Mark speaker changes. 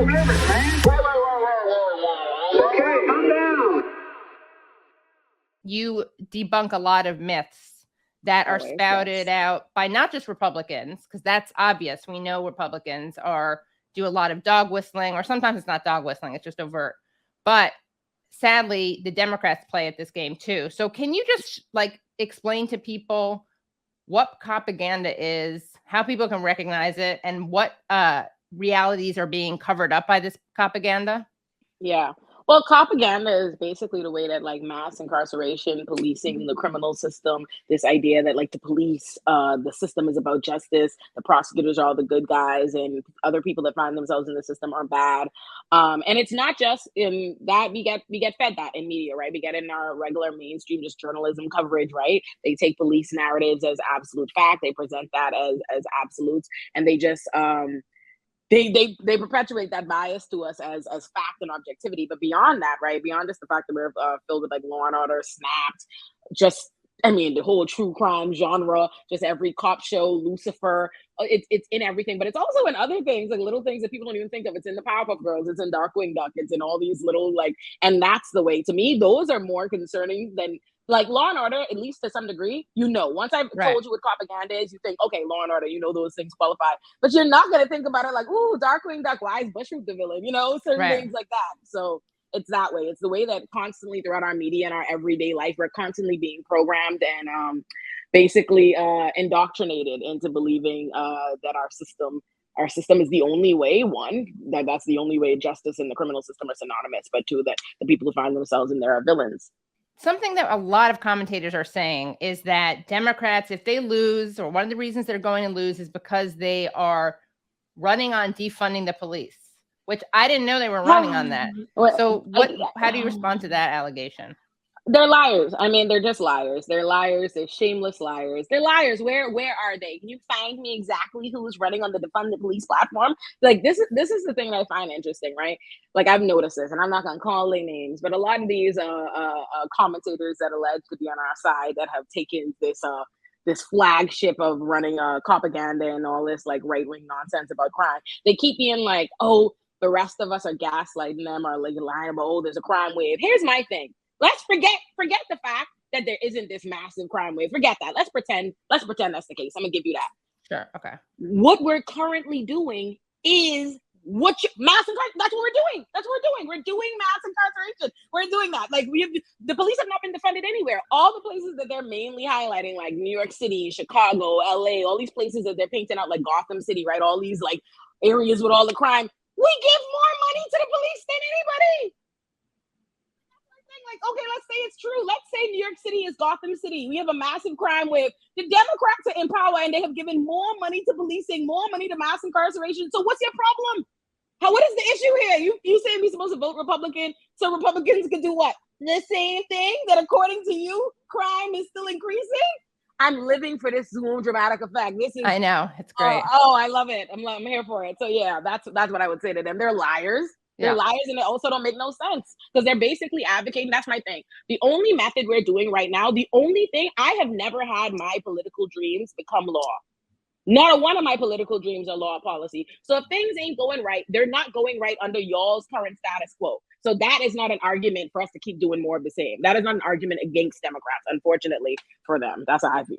Speaker 1: limits, man. Whoa. Okay, calm down.
Speaker 2: You debunk a lot of myths that are
Speaker 3: Always,
Speaker 2: spouted
Speaker 3: yes.
Speaker 2: out by not just Republicans, because that's obvious. We know Republicans do a lot of dog whistling, or sometimes it's not dog whistling, it's just overt. But sadly, the Democrats play at this game too. So can you just explain to people what Copaganda is, how people can recognize it, and what realities are being covered up by this Copaganda?
Speaker 3: Yeah. Well, Copaganda is basically the way that mass incarceration, policing the criminal system, this idea that the police, the system is about justice, the prosecutors are all the good guys, and other people that find themselves in the system are bad. And it's not just in that we get fed that in media, right? We get in our regular mainstream just journalism coverage, right? They take police narratives as absolute fact, they present that as absolutes, and they just they perpetuate that bias to us as fact and objectivity. But beyond that, right, beyond just the fact that we're filled with Law and Order, Snapped, just the whole true crime genre, just every cop show, Lucifer, it's in everything. But it's also in other things, little things that people don't even think of. It's in the Powerpuff Girls, it's in Darkwing Duck, it's in all these little and that's the way. To me, those are more concerning than Law and Order, at least to some degree. Once I've told you what Copaganda is, you think, okay, Law and Order, those things qualify. But you're not going to think about it ooh, Darkwing Duck, why is Bushwick the villain? Certain things like that. So it's that way. It's the way that constantly throughout our media and our everyday life, we're constantly being programmed and basically indoctrinated into believing that our system is the only way. One, that's the only way justice and the criminal system are synonymous, but two, that the people who find themselves in there are villains.
Speaker 2: Something that a lot of commentators are saying is that Democrats, if they lose, or one of the reasons they're going to lose is because they are running on defunding the police, which I didn't know they were running on that. So how do you respond to that allegation?
Speaker 3: They're liars. I mean, they're just liars. They're liars. They're shameless liars. They're liars. Where are they? Can you find me exactly who's running on the defund the police platform? This is the thing that I find interesting, right? I've noticed this, and I'm not gonna call any names, but a lot of these commentators that allege to be on our side that have taken this flagship of running Copaganda and all this right-wing nonsense about crime, they keep being oh, the rest of us are gaslighting them or lying about, oh, there's a crime wave. Here's my thing. Let's forget the fact that there isn't this massive crime wave. Forget that. Let's pretend that's the case. I'm gonna give you that.
Speaker 2: Sure. Okay.
Speaker 3: What we're currently doing is that's what we're doing. That's what we're doing. We're doing mass incarceration. We're doing that. The police have not been defunded anywhere. All the places that they're mainly highlighting, like New York City, Chicago, LA, all these places that they're painting out like Gotham City, right? All these areas with all the crime. We give more money to the police than anybody. Okay, let's say it's true. Let's say New York City is Gotham City. We have a massive crime wave. The Democrats are in power and they have given more money to policing, more money to mass incarceration. So what's your problem? What is the issue here? You saying we're supposed to vote Republican so Republicans can do what? The same thing that according to you, crime is still increasing? I'm living for this Zoom dramatic effect.
Speaker 2: I know, it's great.
Speaker 3: I love it. I'm here for it. So yeah, that's what I would say to them. They're liars. They're liars, and they also don't make no sense because they're basically advocating. That's my thing. The only method we're doing right now, the only thing, I have never had my political dreams become law. Not one of my political dreams are law policy. So if things ain't going right, they're not going right under y'all's current status quo. So that is not an argument for us to keep doing more of the same. That is not an argument against Democrats, unfortunately for them. That's how I feel.